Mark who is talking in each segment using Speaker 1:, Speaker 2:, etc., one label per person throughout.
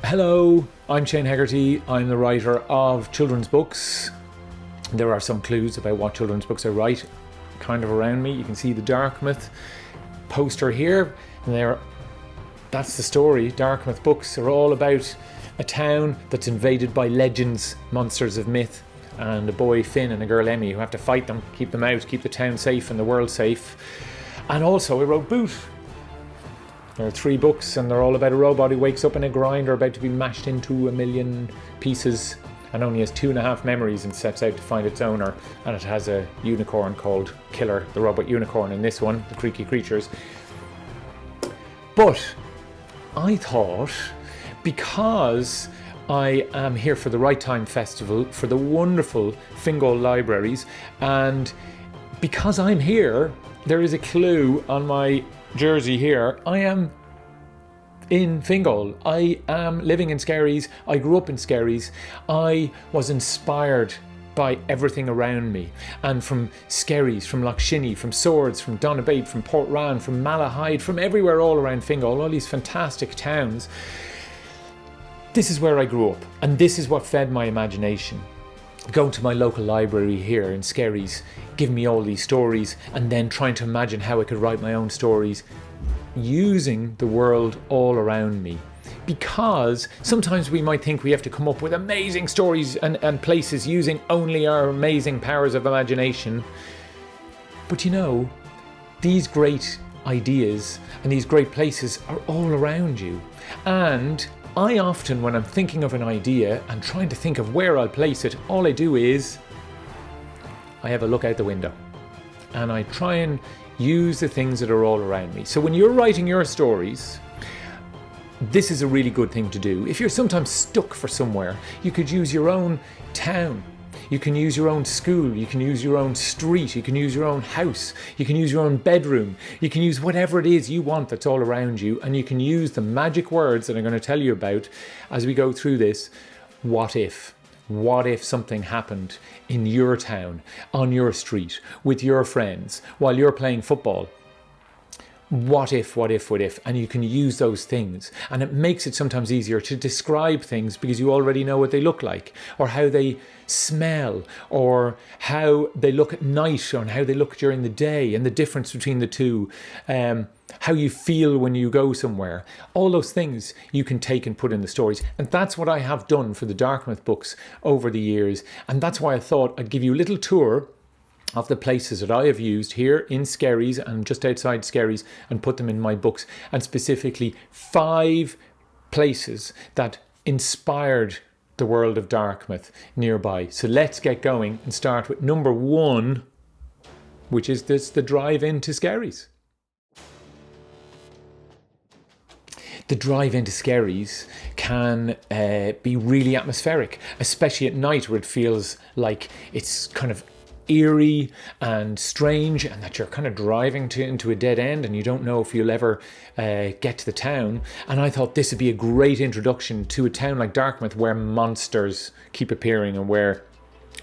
Speaker 1: Hello, I'm Shane Hegarty. I'm the writer of children's books. There are some clues about what children's books I write kind of around me. You can see the Dartmouth poster here, and that's the story. Dartmouth books are all about a town that's invaded by legends, monsters of myth, and a boy Finn and a girl Emmy who have to fight them, keep them out, keep the town safe and the world safe. And also I wrote Boot. There are 3 books and they're all about a robot who wakes up in a grinder about to be mashed into a million pieces and only has 2.5 memories and sets out to find its owner. And it has a unicorn called Killer, the robot unicorn in this one, the Creaky Creatures. But I thought, because I am here for the Right Time Festival, for the wonderful Fingal Libraries, and because I'm here, there is a clue on my jersey here. I am in Fingal. I am living in SKERRIES. I grew up in SKERRIES. I was inspired by everything around me, and from SKERRIES, from Lochshinny, from Swords, from Donabate, from Portrane, from Malahide, from everywhere all around Fingal, all these fantastic towns. This is where I grew up, and this is what fed my imagination. Going to my local library here in SKERRIES, giving me all these stories, and then trying to imagine how I could write my own stories using the world all around me. Because sometimes we might think we have to come up with amazing stories and places using only our amazing powers of imagination. But you know, these great ideas and these great places are all around you. And I often, when I'm thinking of an idea and trying to think of where I'll place it, all I do is I have a look out the window and I try and use the things that are all around me. So when you're writing your stories, this is a really good thing to do. If you're sometimes stuck for somewhere, you could use your own town. You can use your own school, you can use your own street, you can use your own house, you can use your own bedroom, you can use whatever it is you want that's all around you, and you can use the magic words that I'm going to tell you about as we go through this. What if? What if something happened in your town, on your street, with your friends, while you're playing football? What if, what if, what if? And you can use those things. And it makes it sometimes easier to describe things because you already know what they look like, or how they smell, or how they look at night, or how they look during the day, and the difference between the two, how you feel when you go somewhere. All those things you can take and put in the stories. And that's what I have done for the Dartmouth books over the years. And that's why I thought I'd give you a little tour of the places that I have used here in SKERRIES and just outside SKERRIES and put them in my books, and specifically 5 places that inspired the world of Dartmouth nearby. So let's get going and start with number 1, which is the drive into SKERRIES. The drive into SKERRIES can be really atmospheric, especially at night, where it feels like it's kind of eerie and strange, and that you're kind of driving into a dead end and you don't know if you'll ever get to the town. And I thought this would be a great introduction to a town like Dartmouth, where monsters keep appearing and where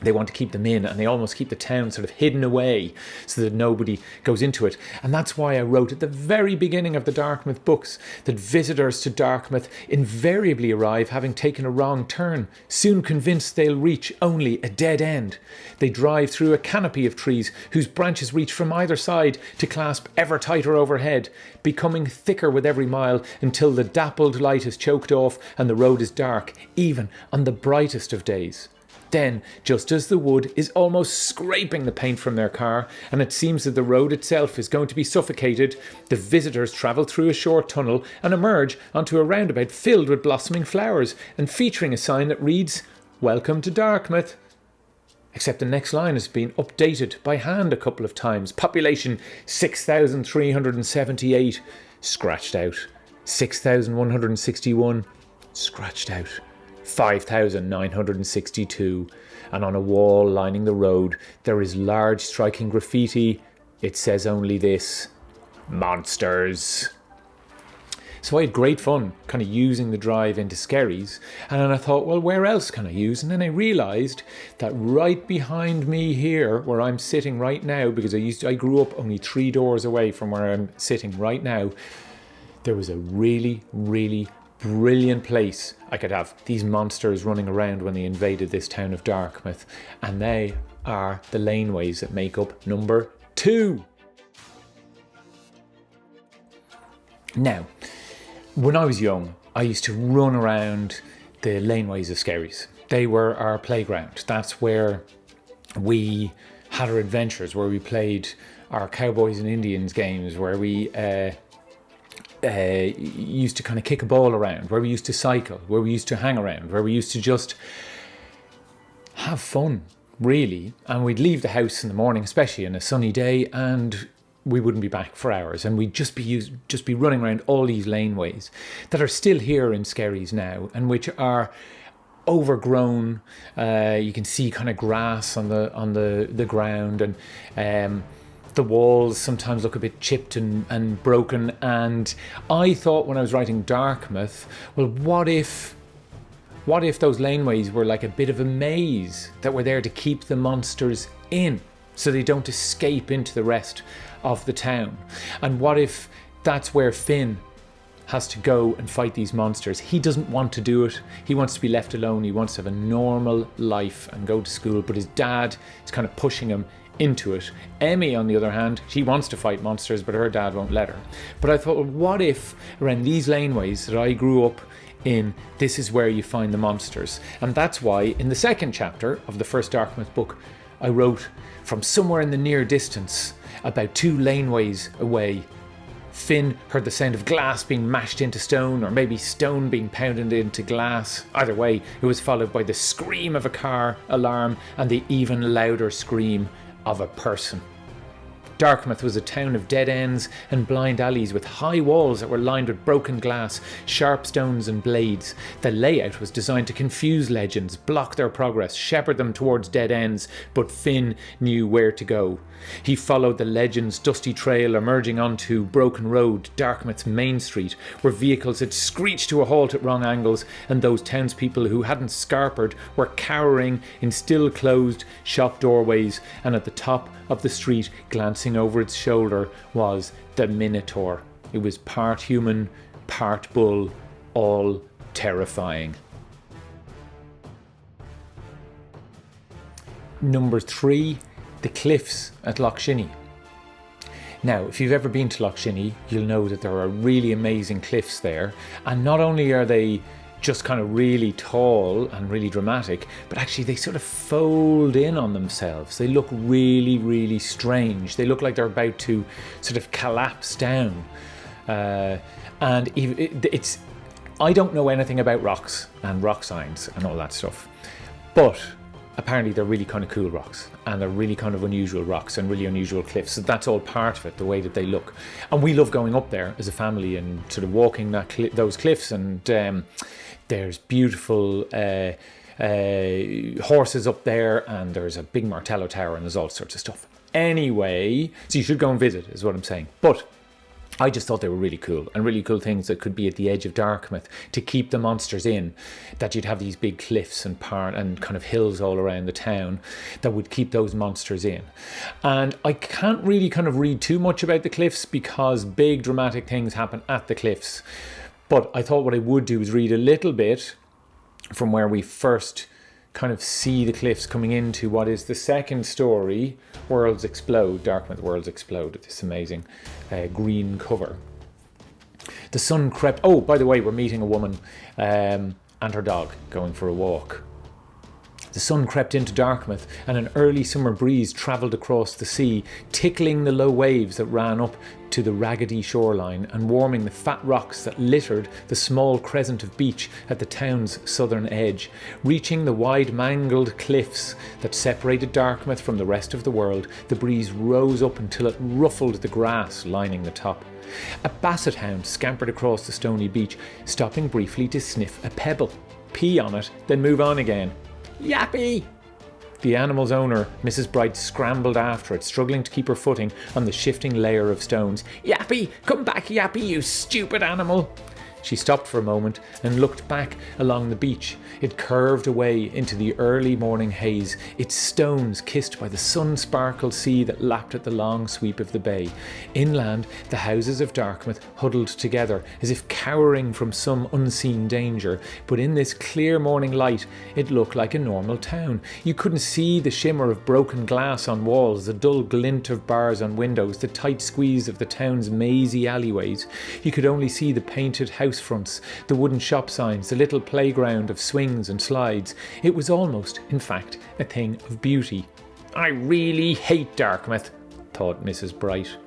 Speaker 1: they want to keep them in, and they almost keep the town sort of hidden away so that nobody goes into it. And that's why I wrote at the very beginning of the Dartmouth books that visitors to Dartmouth invariably arrive having taken a wrong turn, soon convinced they'll reach only a dead end. They drive through a canopy of trees whose branches reach from either side to clasp ever tighter overhead, becoming thicker with every mile until the dappled light is choked off and the road is dark, even on the brightest of days. Then, just as the wood is almost scraping the paint from their car, and it seems that the road itself is going to be suffocated, the visitors travel through a short tunnel and emerge onto a roundabout filled with blossoming flowers and featuring a sign that reads, "Welcome to Dartmouth." Except the next line has been updated by hand a couple of times. Population 6,378, scratched out. 6,161, scratched out. 5,962, and on a wall lining the road there is large striking graffiti. It says only this: monsters. So I had great fun kind of using the drive into SKERRIES, and then I thought, well, where else can I use? And then I realised that right behind me here, where I'm sitting right now, because I grew up only 3 doors away from where I'm sitting right now, there was a really, really brilliant place. I could have these monsters running around when they invaded this town of Dartmouth, and they are the laneways that make up number 2. Now, when I was young, I used to run around the laneways of SKERRIES. They were our playground. That's where we had our adventures, where we played our Cowboys and Indians games, where we used to kind of kick a ball around, where we used to cycle, where we used to hang around, where we used to just have fun, really. And we'd leave the house in the morning, especially on a sunny day, and we wouldn't be back for hours, and we'd just be running around all these laneways that are still here in SKERRIES now, and which are overgrown. You can see kind of grass on the ground, and the walls sometimes look a bit chipped and broken. And I thought, when I was writing Dartmouth, well, what if those laneways were like a bit of a maze that were there to keep the monsters in, so they don't escape into the rest of the town? And what if that's where Finn has to go and fight these monsters? He doesn't want to do it. He wants to be left alone. He wants to have a normal life and go to school, but his dad is kind of pushing him into it. Emmy, on the other hand, she wants to fight monsters, but her dad won't let her. But I thought, well, what if around these laneways that I grew up in, this is where you find the monsters? And that's why in the second chapter of the first Dartmouth book, I wrote, from somewhere in the near distance, about 2 laneways away, Finn heard the sound of glass being mashed into stone, or maybe stone being pounded into glass. Either way, it was followed by the scream of a car alarm and the even louder scream of a person. Dartmouth was a town of dead ends and blind alleys with high walls that were lined with broken glass, sharp stones and blades. The layout was designed to confuse legends, block their progress, shepherd them towards dead ends, but Finn knew where to go. He followed the legend's dusty trail, emerging onto Broken Road, Dartmouth's main street, where vehicles had screeched to a halt at wrong angles, and those townspeople who hadn't scarpered were cowering in still closed shop doorways. And at the top of the street, glancing over its shoulder, was the Minotaur. It was part human, part bull, all terrifying. Number 3, the cliffs at Loch Shinny. Now, if you've ever been to Loch Shinny, you'll know that there are really amazing cliffs there. And not only are they just kind of really tall and really dramatic, but actually they sort of fold in on themselves. They look really, really strange. They look like they're about to sort of collapse down. And it's, I don't know anything about rocks and rock signs and all that stuff, but apparently they're really kind of cool rocks, and they're really kind of unusual rocks and really unusual cliffs. So that's all part of it, the way that they look. And we love going up there as a family and sort of walking those cliffs. And there's beautiful horses up there, and there's a big Martello Tower, and there's all sorts of stuff. Anyway, so you should go and visit, is what I'm saying. But I just thought they were really cool, and really cool things that could be at the edge of Dartmouth to keep the monsters in, that you'd have these big cliffs and kind of hills all around the town that would keep those monsters in. And I can't really kind of read too much about the cliffs, because big dramatic things happen at the cliffs. But I thought what I would do is read a little bit from where we first kind of see the cliffs coming into what is the second story, Worlds Explode, Dartmouth Worlds Explode, this amazing green cover. The sun crept... Oh, by the way, we're meeting a woman and her dog going for a walk. The sun crept into Dartmouth, and an early summer breeze travelled across the sea, tickling the low waves that ran up to the raggedy shoreline and warming the fat rocks that littered the small crescent of beach at the town's southern edge. Reaching the wide mangled cliffs that separated Dartmouth from the rest of the world, the breeze rose up until it ruffled the grass lining the top. A basset hound scampered across the stony beach, stopping briefly to sniff a pebble, pee on it, then move on again. Yappy! The animal's owner, Mrs. Bright, scrambled after it, struggling to keep her footing on the shifting layer of stones. Yappy! Come back, Yappy, you stupid animal! She stopped for a moment and looked back along the beach. It curved away into the early morning haze, its stones kissed by the sun-sparkled sea that lapped at the long sweep of the bay. Inland, the houses of Dartmouth huddled together, as if cowering from some unseen danger. But in this clear morning light, it looked like a normal town. You couldn't see the shimmer of broken glass on walls, the dull glint of bars on windows, the tight squeeze of the town's mazy alleyways. You could only see the painted house fronts, the wooden shop signs, the little playground of swings and slides. It was almost, in fact, a thing of beauty. I really hate Dartmouth, thought Mrs. Bright.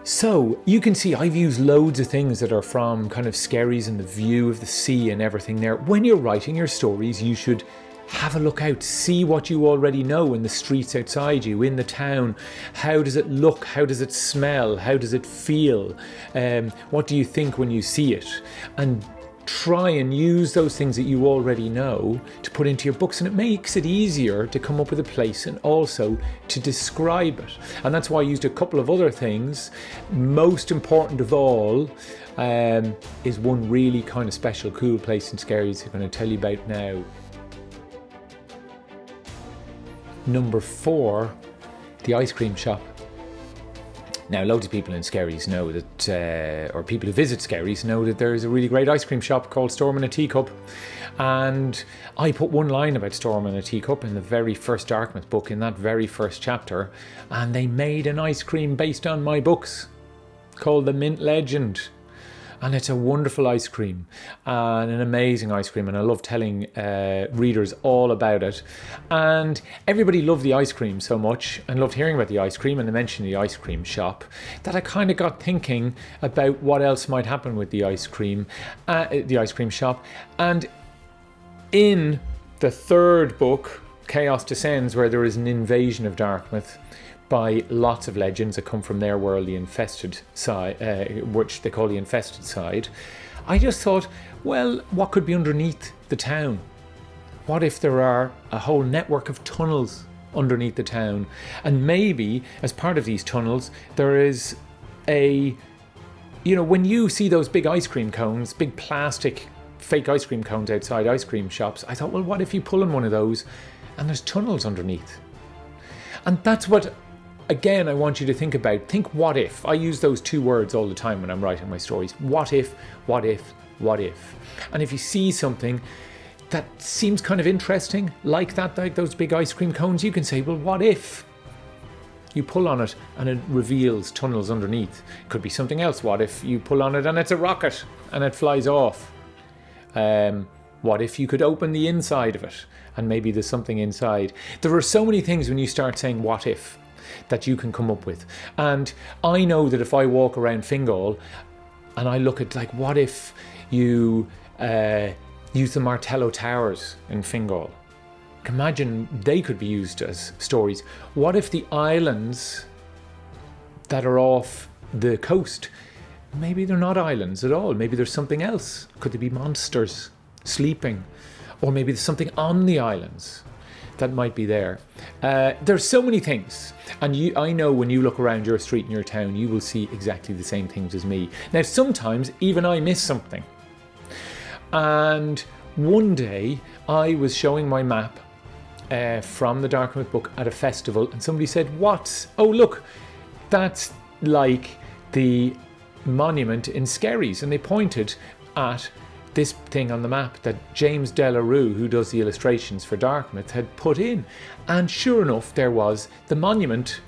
Speaker 1: So, you can see I've used loads of things that are from kind of Skerries and the view of the sea and everything there. When you're writing your stories, you should have a look out, see what you already know in the streets outside you, in the town. How does it look? How does it smell? How does it feel? What do you think when you see it? And try and use those things that you already know to put into your books, and it makes it easier to come up with a place and also to describe it. And that's why I used a couple of other things. Most important of all is one really kind of special, cool place in Skerries I'm going to tell you about now. Number 4, the ice cream shop. Now, loads of people in Skerries know that, or people who visit Skerries know that there's a really great ice cream shop called Storm in a Teacup. And I put one line about Storm in a Teacup in the very first Darkmouth book, in that very first chapter. And they made an ice cream based on my books called The Mint Legend. And it's a wonderful ice cream, and an amazing ice cream, and I love telling readers all about it. And everybody loved the ice cream so much, and loved hearing about the ice cream, and they mentioned the ice cream shop, that I kind of got thinking about what else might happen with the ice cream shop. And in the third book, Chaos Descends, where there is an invasion of Dartmouth by lots of legends that come from their world, the infested side, which they call the infested side, I just thought, well, what could be underneath the town? What if there are a whole network of tunnels underneath the town? And maybe as part of these tunnels, there is when you see those big ice cream cones, big plastic fake ice cream cones outside ice cream shops, I thought, well, what if you pull in one of those and there's tunnels underneath? And that's what, again, I want you to think about. Think what if. I use those two words all the time when I'm writing my stories. What if, what if, what if. And if you see something that seems kind of interesting, like those big ice cream cones, you can say, well, what if you pull on it and it reveals tunnels underneath? It could be something else. What if you pull on it and it's a rocket and it flies off? What if you could open the inside of it and maybe there's something inside? There are so many things when you start saying what if that you can come up with. And I know that if I walk around Fingal and I look at, like, what if you use the Martello Towers in Fingal? Imagine they could be used as stories. What if the islands that are off the coast, maybe they're not islands at all? Maybe there's something else. Could there be monsters sleeping? Or maybe there's something on the islands that might be there. There's so many things. And I know when you look around your street in your town, you will see exactly the same things as me. Now, sometimes even I miss something. And one day I was showing my map from the Darkmouth book at a festival, and somebody said, "What? Oh, look, that's like the monument in Skerries." And they pointed at this thing on the map that James Delarue, who does the illustrations for Dartmouth, had put in. And sure enough, there was the monument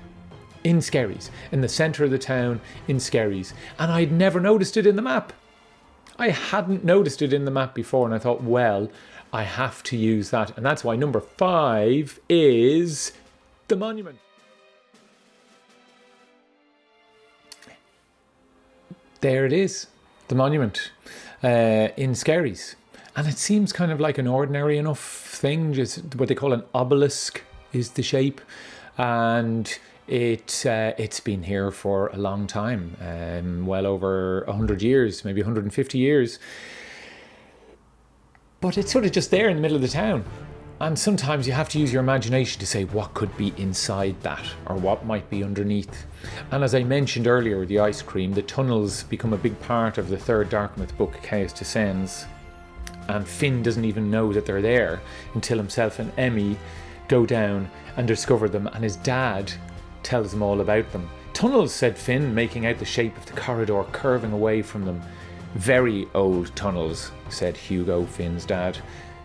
Speaker 1: in Skerries, in the centre of the town in Skerries. And I'd never noticed it in the map. I hadn't noticed it in the map before, and I thought, well, I have to use that. And that's why number 5 is the monument. There it is, the monument in Skerries. And it seems kind of like an ordinary enough thing, just what they call an obelisk is the shape. And it's been here for a long time, well over 100 years, maybe 150 years. But it's sort of just there in the middle of the town. And sometimes you have to use your imagination to say what could be inside that, or what might be underneath. And as I mentioned earlier with the ice cream, the tunnels become a big part of the third Darkmouth book, Chaos Descends. And Finn doesn't even know that they're there until himself and Emmy go down and discover them, and his dad tells them all about them. Tunnels, said Finn, making out the shape of the corridor curving away from them. Very old tunnels, said Hugo, Finn's dad.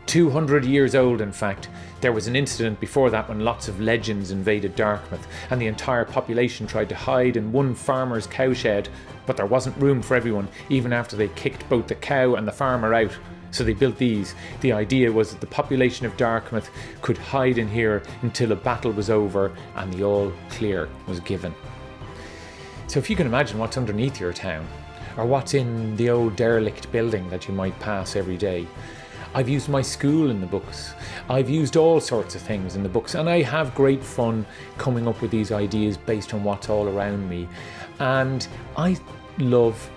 Speaker 1: 200 years old, in fact. There was an incident before that when lots of legends invaded Darkmouth, and the entire population tried to hide in one farmer's cowshed, but there wasn't room for everyone, even after they kicked both the cow and the farmer out. So they built these. The idea was that the population of Darkmouth could hide in here until a battle was over and the all clear was given. So if you can imagine what's underneath your town, or what's in the old derelict building that you might pass every day. I've used my school in the books. I've used all sorts of things in the books, and I have great fun coming up with these ideas based on what's all around me. And I love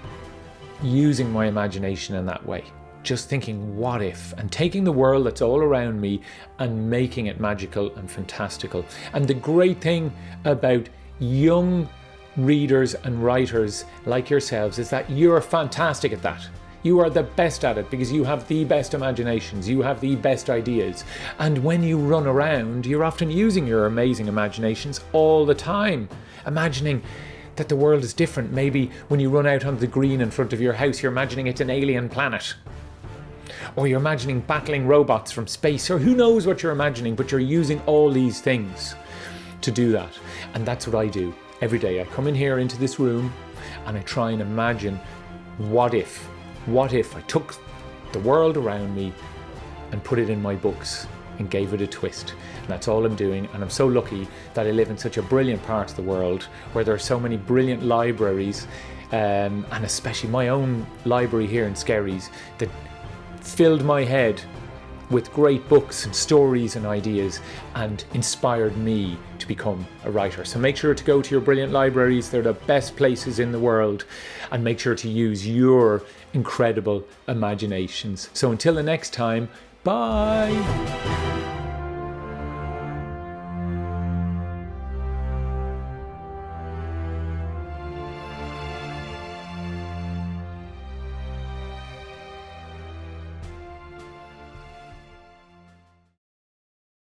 Speaker 1: using my imagination in that way. Just thinking what if, and taking the world that's all around me and making it magical and fantastical. And the great thing about young readers and writers like yourselves is that you're fantastic at that. You are the best at it because you have the best imaginations, you have the best ideas. And when you run around, you're often using your amazing imaginations all the time, imagining that the world is different. Maybe when you run out onto the green in front of your house, you're imagining it's an alien planet. Or you're imagining battling robots from space, or who knows what you're imagining, but you're using all these things to do that. And that's what I do every day. I come in here into this room and I try and imagine what if I took the world around me and put it in my books and gave it a twist. And that's all I'm doing. And I'm so lucky that I live in such a brilliant part of the world where there are so many brilliant libraries, and especially my own library here in SKERRIES that filled my head with great books and stories and ideas and inspired me to become a writer. So make sure to go to your brilliant libraries. They're the best places in the world, and make sure to use your incredible imaginations. So until the next time, bye.